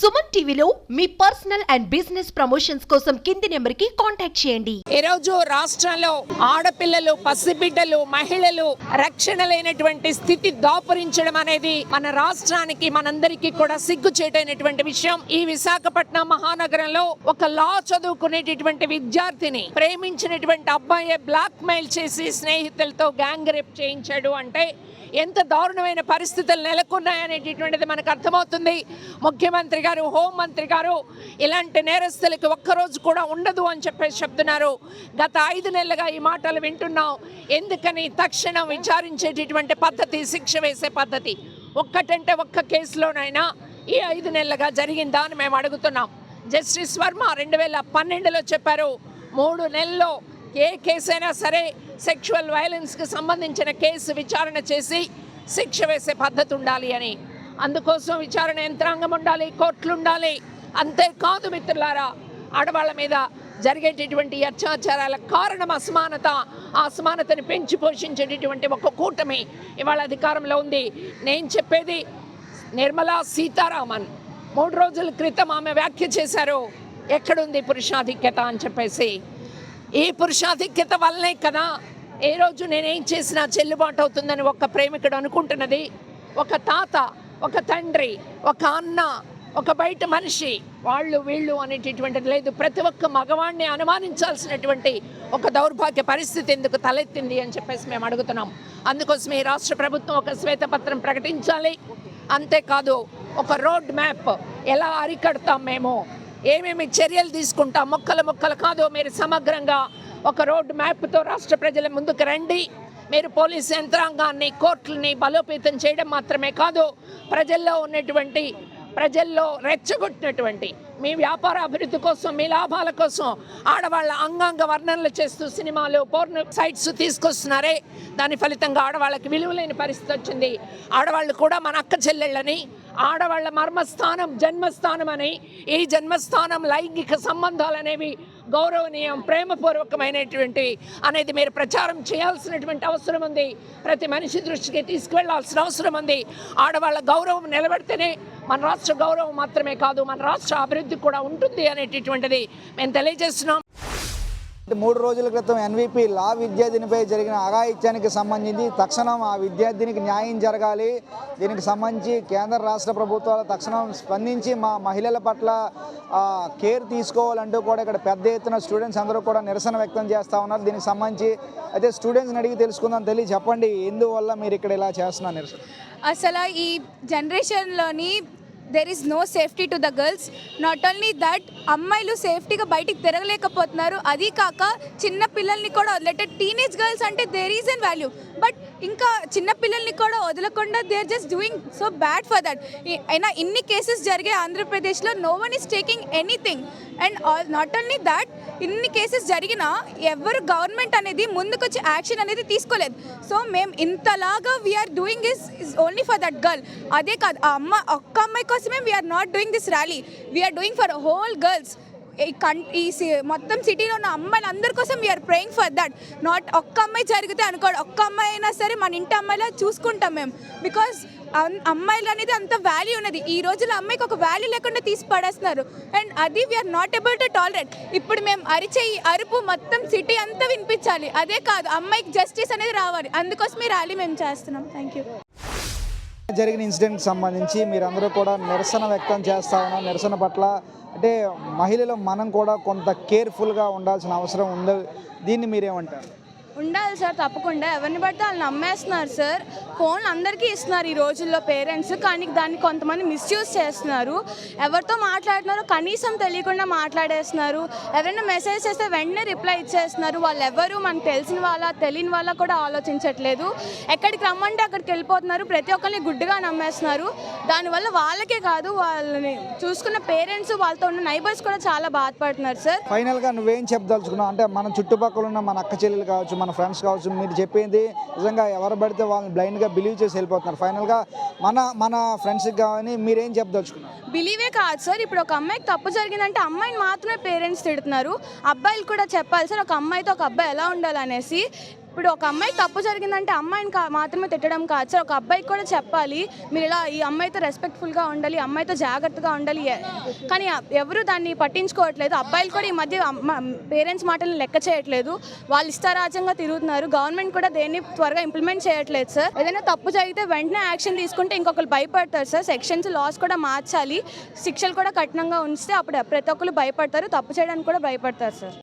సుమన్ టీవీలో మీ personal and business promotions కోసం కింది నెంబర్కి కాంటాక్ట్ చేయండి. ఈ రోజు రాష్ట్రంలో ఆడపిల్లలు, పసిబిడ్డలు, మహిళలు రక్షణ లేనటువంటి స్థితి దాపురించడం అనేది మన రాష్ట్రానికి, మనందరికీ కూడా సిగ్గుచేటైనటువంటి విషయం. ఈ విశాఖపట్నం మహానగరంలో ఒక లా చదువుకునేటటువంటి విద్యార్థిని ప్రేమించినటువంటి అబ్బాయి బ్లాక్ మెయిల్ చేసి స్నేహితులతో గ్యాంగ్ రేప్ చేయించాడు అంటే ఎంత దారుణమైన పరిస్థితులు నెలకొన్నాయనేటటువంటిది మనకు అర్థమవుతుంది. ముఖ్యమంత్రి గారు, హోంమంత్రి గారు ఇలాంటి నేరస్తులకి ఒక్కరోజు కూడా ఉండదు అని చెప్పేసి చెప్తున్నారు. గత 5 నెలలుగా ఈ మాటలు వింటున్నాం. ఎందుకని తక్షణం విచారించేటటువంటి పద్ధతి, శిక్ష వేసే పద్ధతి ఒక్కటంటే ఒక్క కేసులోనైనా ఈ 5 నెలలుగా జరిగిందా అని మేము అడుగుతున్నాం. జస్టిస్ వర్మ 2012లో చెప్పారు, 3 నెలల్లో ఏ కేసైనా సరే సెక్షువల్ వైలెన్స్కి సంబంధించిన కేసు విచారణ చేసి శిక్ష వేసే పద్ధతి ఉండాలి అని. అందుకోసం విచారణ యంత్రాంగం ఉండాలి, కోర్టులు ఉండాలి. అంతేకాదు మిత్రులారా, ఆడవాళ్ళ మీద జరిగేటటువంటి అత్యాచారాల కారణం అసమానత. ఆ అసమానతని పెంచి పోషించేటటువంటి ఒక కూటమి ఇవాళ అధికారంలో ఉంది. నేను చెప్పేది, నిర్మలా సీతారామన్ 3 రోజుల క్రితం ఆమె వ్యాఖ్య చేశారు, ఎక్కడుంది పురుషాధిక్యత అని చెప్పేసి. ఈ పురుషాధిక్యత వల్లనే కదా ఏ రోజు నేనేం చేసినా చెల్లుబాటు అవుతుందని ఒక ప్రేమికుడు అనుకుంటున్నది. ఒక తాత, ఒక తండ్రి, ఒక అన్న, ఒక బయట మనిషి, వాళ్ళు వీళ్ళు అనేటటువంటిది లేదు. ప్రతి ఒక్క మగవాడిని అనుమానించాల్సినటువంటి ఒక దౌర్భాగ్య పరిస్థితి ఎందుకు తలెత్తింది అని చెప్పేసి మేము అడుగుతున్నాం. అందుకోసం ఈ రాష్ట్ర ప్రభుత్వం ఒక శ్వేతపత్రం ప్రకటించాలి. అంతేకాదు ఒక రోడ్ మ్యాప్, ఎలా అరికడతాం మేము, ఏమేమి చర్యలు తీసుకుంటాం, మొక్కలు కాదు, మీరు సమగ్రంగా ఒక రోడ్ మ్యాప్తో రాష్ట్ర ప్రజల ముందుకు రండి. మీరు పోలీస్ యంత్రాంగాన్ని, కోర్టులని బలోపేతం చేయడం మాత్రమే కాదు, ప్రజల్లో రెచ్చగొట్టినటువంటి మీ వ్యాపార అభివృద్ధి కోసం, మీ లాభాల కోసం ఆడవాళ్ళ అంగాంగ వర్ణనలు చేస్తూ సినిమాలు, పోర్న్ సైట్స్ తీసుకొస్తున్నారే, దాని ఫలితంగా ఆడవాళ్ళకి విలువలేని పరిస్థితి వచ్చింది. ఆడవాళ్ళు కూడా మన అక్క చెల్లెళ్ళని, ఆడవాళ్ళ మర్మస్థానం జన్మస్థానం అని, ఈ జన్మస్థానం లైంగిక సంబంధాలు అనేవి గౌరవనీయం, ప్రేమపూర్వకమైనటువంటి అనేది మీరు ప్రచారం చేయాల్సినటువంటి అవసరం ఉంది. ప్రతి మనిషి దృష్టికి తీసుకువెళ్లాల్సిన అవసరం ఉంది. ఆడవాళ్ళ గౌరవం నిలబెడితేనే మన రాష్ట్ర గౌరవం మాత్రమే కాదు, మన రాష్ట్ర అభివృద్ధి కూడా ఉంటుంది అనేటటువంటిది మేము తెలియజేస్తున్నాం. 3 రోజుల క్రితం ఎన్వీపీ లా విద్యార్థినిపై జరిగిన అఘాయిత్యానికి సంబంధించి తక్షణం ఆ విద్యార్థినికి న్యాయం జరగాలి. దీనికి సంబంధించి కేంద్ర రాష్ట్ర ప్రభుత్వాలు తక్షణం స్పందించి మా మహిళల పట్ల కేర్ తీసుకోవాలంటూ కూడా ఇక్కడ పెద్ద ఎత్తున స్టూడెంట్స్ అందరూ కూడా నిరసన వ్యక్తం చేస్తూ ఉన్నారు. దీనికి సంబంధించి అయితే స్టూడెంట్స్ని అడిగి తెలుసుకుందాం. చెప్పండి, ఎందువల్ల మీరు ఇక్కడ ఇలా చేస్తున్నారు నిరసన? అసలు ఈ జనరేషన్లోని there is no safety to the girls. Not only that, అమ్మాయిలు సేఫ్టీగా బయటికి తిరగలేకపోతున్నారు. అది కాక చిన్న పిల్లల్ని కూడా వదిలేట టీనేజ్ గర్ల్స్ అంటే there is an value, but ఇంకా చిన్న పిల్లల్ని కూడా వదలకుండా they are just doing so bad for that. అయినా ఇన్ని కేసెస్ జరిగే ఆంధ్రప్రదేశ్లో no one is taking anything. And not only that, ఇన్ని కేసెస్ జరిగినా ఎవరు గవర్నమెంట్ అనేది ముందుకొచ్చి యాక్షన్ అనేది తీసుకోలేదు. సో మేము ఇంతలాగా we are doing is only for that girl. అదే కాదు, ఆ ఒక్క అమ్మాయి కోసమే we are not doing this rally, we are doing for whole girls. మొత్తం సిటీలో ఉన్న అమ్మాయిలందరి కోసం we are praying for that. Not ఒక్క అమ్మాయి జరిగితే అనుకోడు, ఒక్క అమ్మాయి అయినా సరే మన ఇంటి అమ్మాయిలా చూసుకుంటాం మేము. బికాజ్ అమ్మాయిలు అనేది అంత వాల్యూ ఉన్నది. ఈ రోజుల్లో అమ్మాయికి ఒక వాల్యూ లేకుండా తీసి పడేస్తున్నారు. అండ్ అది we are not able to tolerate. ఇప్పుడు మేము అరిచే ఈ అరుపు మొత్తం సిటీ అంతా వినిపించాలి. అదే కాదు, అమ్మాయికి జస్టిస్ అనేది రావాలి. అందుకోసం ఈ ర్యాలీ మేము చేస్తున్నాం. Thank you. జరిగిన ఇన్సిడెంట్కి సంబంధించి మీరందరూ కూడా నిరసన వ్యక్తం చేస్తూ ఉన్నారు. నిరసన పట్ల అంటే మహిళలు మనం కూడా కొంత కేర్ఫుల్గా ఉండాల్సిన అవసరం ఉంది. దీన్ని మీరేమంటారు? ఉండాలి సార్, తప్పకుండా. ఎవరిని పడితే వాళ్ళని నమ్మేస్తున్నారు సార్. ఫోన్లు అందరికీ ఇస్తున్నారు ఈ రోజుల్లో పేరెంట్స్, కానీ దాన్ని కొంతమంది మిస్యూజ్ చేస్తున్నారు. ఎవరితో మాట్లాడుతున్నారో కనీసం తెలియకుండా మాట్లాడేస్తున్నారు. ఎవరైనా మెసేజ్ చేస్తే వెంటనే రిప్లై ఇచ్చేస్తున్నారు. వాళ్ళు ఎవరు మనకు తెలిసిన వాళ్ళ తెలియని వాళ్ళ కూడా ఆలోచించట్లేదు. ఎక్కడికి రమ్మంటే అక్కడికి వెళ్ళిపోతున్నారు. ప్రతి ఒక్కరిని గుడ్డుగా నమ్మేస్తున్నారు. దానివల్ల వాళ్ళకే కాదు, వాళ్ళని చూసుకున్న పేరెంట్స్, వాళ్ళతో ఉన్న నైబర్స్ కూడా చాలా బాధపడుతున్నారు సార్. ఫైనల్గా నువ్వేం చెప్పదలుచుకున్నావు? అంటే మన చుట్టుపక్కల ఉన్న మన అక్క చెల్లెలు కావచ్చు, మన ఫ్రెండ్స్ కావచ్చు, మీరు చెప్పింది నిజంగా ఎవరు పడితే వాళ్ళని బ్లైండ్గా బిలీవ్ చేసి వెళ్ళిపోతున్నారు. ఫైనల్గా మన ఫ్రెండ్స్కి కానీ మీరేం చెప్పదలుచుకున్నారు? బిలీవే కాదు సార్, ఇప్పుడు ఒక అమ్మాయికి తప్పు జరిగిందంటే అమ్మాయిని మాత్రమే పేరెంట్స్ తిడుతున్నారు. అబ్బాయిలు కూడా చెప్పాలి సార్, ఒక అమ్మాయితో ఒక అబ్బాయి ఎలా ఉండాలనేసి. ఇప్పుడు ఒక అమ్మాయి తప్పు జరిగిందంటే అమ్మాయిని మాత్రమే తిట్టడం కాదు సార్, ఒక అబ్బాయికి కూడా చెప్పాలి మీరు ఇలా ఈ అమ్మాయితో రెస్పెక్ట్ఫుల్గా ఉండాలి, అమ్మాయితో జాగ్రత్తగా ఉండాలి. కానీ ఎవరు దాన్ని పట్టించుకోవట్లేదు. అబ్బాయిలు కూడా ఈ మధ్య పేరెంట్స్ మాటలను లెక్క చేయట్లేదు, వాళ్ళు ఇష్టారాజ్యంగా తిరుగుతున్నారు. గవర్నమెంట్ కూడా దేన్ని త్వరగా ఇంప్లిమెంట్ చేయట్లేదు సార్. ఏదైనా తప్పు జరిగితే వెంటనే యాక్షన్ తీసుకుంటే ఇంకొకరు భయపడతారు సార్. సెక్షన్స్ లాస్ కూడా మార్చాలి, శిక్షలు కూడా కఠినంగా ఉంచితే అప్పుడు ప్రతి ఒక్కరు భయపడతారు, తప్పు చేయడానికి కూడా భయపడతారు సార్.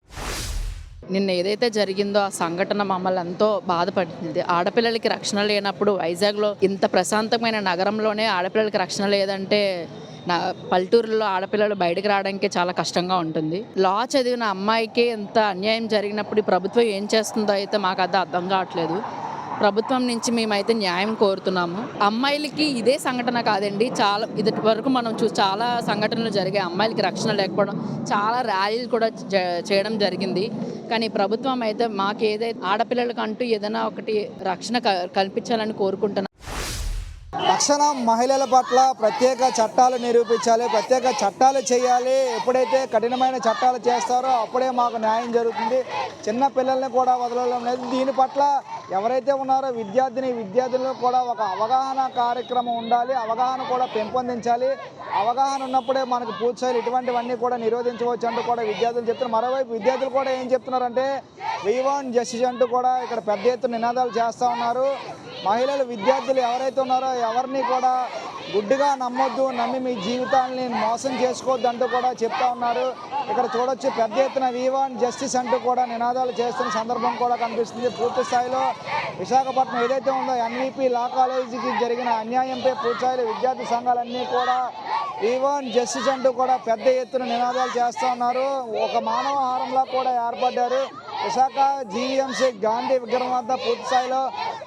నిన్న ఏదైతే జరిగిందో ఆ సంఘటన మమ్మల్ని ఎంతో బాధపడింది. ఆడపిల్లలకి రక్షణ లేనప్పుడు వైజాగ్లో ఇంత ప్రశాంతమైన నగరంలోనే ఆడపిల్లలకి రక్షణ లేదంటే పల్లెటూరులో ఆడపిల్లలు బయటకు రావడానికి చాలా కష్టంగా ఉంటుంది. లా చదివిన అమ్మాయికి ఇంత అన్యాయం జరిగినప్పుడు ప్రభుత్వం ఏం చేస్తుందో అయితే మాకు అది అర్థం కావట్లేదు. ప్రభుత్వం నుంచి మేమైతే న్యాయం కోరుతున్నాము. అమ్మాయిలకి ఇదే సంఘటన కాదండి, చాలా ఇదటి వరకు మనం చాలా సంఘటనలు జరిగాయి. అమ్మాయిలకి రక్షణ లేకపోవడం, చాలా ర్యాలీలు కూడా చేయడం జరిగింది. కానీ ప్రభుత్వం అయితే మాకు ఏదైతే ఆడపిల్లలకంటూ ఏదైనా ఒకటి రక్షణ కల్పించాలని కోరుకుంటున్నాం. తక్షణం మహిళల పట్ల ప్రత్యేక చట్టాలు నిరూపించాలి, ప్రత్యేక చట్టాలు చేయాలి. ఎప్పుడైతే కఠినమైన చట్టాలు చేస్తారో అప్పుడే మాకు న్యాయం జరుగుతుంది. చిన్న పిల్లల్ని కూడా వదలడం లేదు. దీని పట్ల ఎవరైతే ఉన్నారో విద్యార్థులకు కూడా ఒక అవగాహన కార్యక్రమం ఉండాలి, అవగాహన కూడా పెంపొందించాలి. అవగాహన ఉన్నప్పుడే మనకు పూర్తిస్థాయిలో ఇటువంటివన్నీ కూడా నిరోధించవచ్చు అంటూ కూడా విద్యార్థులు చెప్తున్నారు. మరోవైపు విద్యార్థులు కూడా ఏం చెప్తున్నారంటే వి వాంట్ జస్టిస్ అంటూ కూడా ఇక్కడ పెద్ద ఎత్తున నినాదాలు చేస్తూ ఉన్నారు. మహిళలు విద్యార్థులు ఎవరైతే ఉన్నారో ఎవరిని కూడా గుడ్డిగా నమ్మొద్దు, నమ్మి మీ జీవితాలని మోసం చేసుకోవద్దు అంటూ కూడా చెప్తా ఉన్నారు. ఇక్కడ చూడొచ్చు పెద్ద ఎత్తున వి వాంట్ జస్టిస్ అంటూ కూడా నినాదాలు చేస్తున్న సందర్భం కూడా కనిపిస్తుంది. పూర్తి స్థాయిలో విశాఖపట్నం ఏదైతే ఉందో ఎన్విపి లా కాలేజీకి జరిగిన అన్యాయంపై పూర్తి స్థాయిలో విద్యార్థి సంఘాలన్నీ కూడా వి వాంట్ జస్టిస్ అంటూ కూడా పెద్ద ఎత్తున నినాదాలు చేస్తూ ఉన్నారు. ఒక మానవహారంలా కూడా ఏర్పడ్డారు. విశాఖ జీవీఎంసీ గాంధీ విగ్రహం వద్ద పూర్తి స్థాయిలో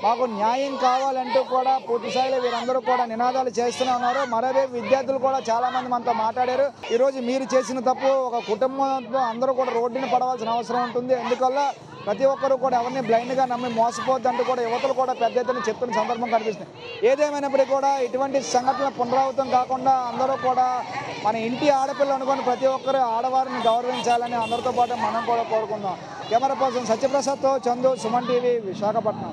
మాకు న్యాయం కావాలంటూ కూడా పూర్తి స్థాయిలో వీరందరూ కూడా నినాదాలు చేస్తూనే ఉన్నారు. మరోవైపు విద్యార్థులు కూడా చాలామంది మనతో మాట్లాడారు. ఈరోజు మీరు చేసిన తప్పు ఒక కుటుంబంతో అందరూ కూడా రోడ్డుని పడవలసిన అవసరం ఉంటుంది. అందువల్ల ప్రతి ఒక్కరూ కూడా ఎవరిని బ్లైండ్గా నమ్మి మోసపోద్దంటూ కూడా యువతలు కూడా పెద్ద ఎత్తున చెప్తున్న సందర్భం కనిపిస్తుంది. ఏదేమైనప్పటికీ కూడా ఇటువంటి సంఘటనలు పునరావృతం కాకుండా అందరూ కూడా మన ఇంటి ఆడపిల్ల అనుకుని ప్రతి ఒక్కరు ఆడవారిని గౌరవించాలని అందరితో పాటు మనం కూడా కోరుకుందాం. కెమెరా పర్సన్ సత్యప్రసాద్తో చందు, సుమన్ టీవీ, విశాఖపట్నం.